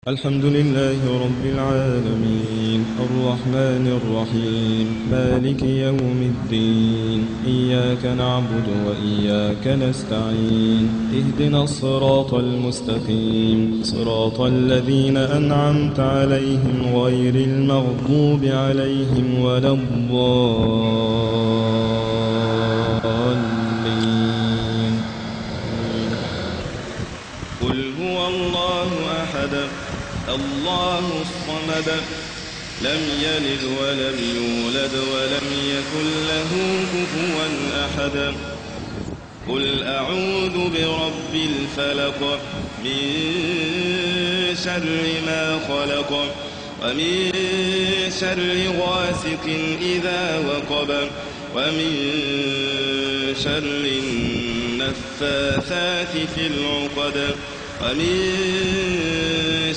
الحمد لله رب العالمين الرحمن الرحيم مالك يوم الدين إياك نعبد وإياك نستعين اهدنا الصراط المستقيم صراط الذين أنعمت عليهم غير المغضوب عليهم ولا الضالين. قل هو الله أحد الله الصمد لم يلد ولم يولد ولم يكن له كفوا أحد. قل أعوذ برب الفلق من شر ما خلق ومن شر غاسق إذا وقب ومن شر النفاثات في العقد ومن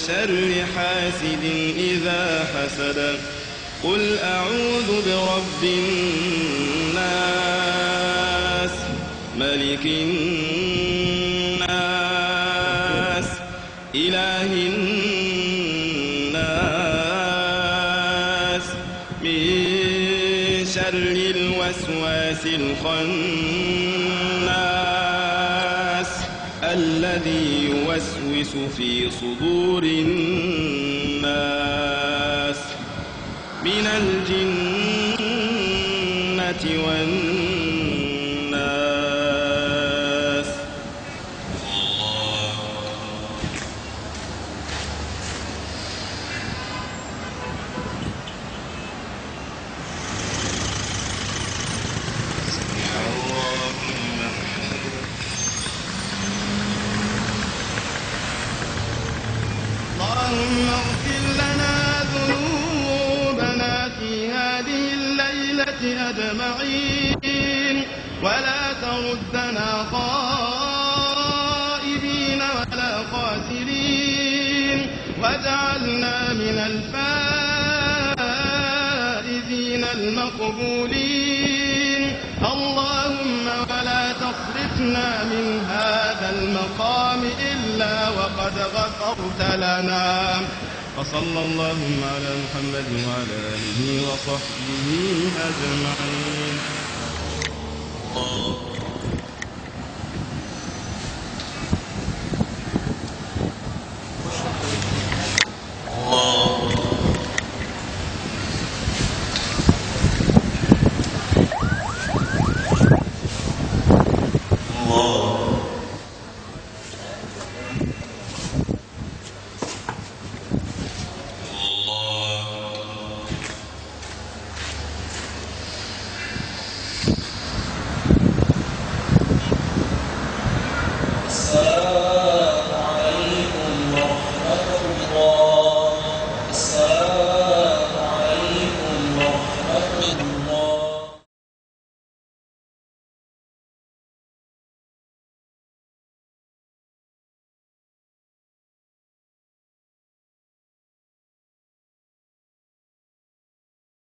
شر حاسد إذا حسد. قل أعوذ برب الناس ملك الناس إله الناس من شر الوسواس الخناس الذي يوسوس في صدور الناس من الجنة والناس. اللهم اغفر لنا ذنوبنا في هذه الليلة أجمعين ولا تردنا خائبين ولا خاسرين واجعلنا من الفائزين المقبولين. اللهم ولا تصرفنا من هذا المقام إلا وقد غفرت لنا. وصلى اللهم على محمد وعلى آله وصحبه أجمعين.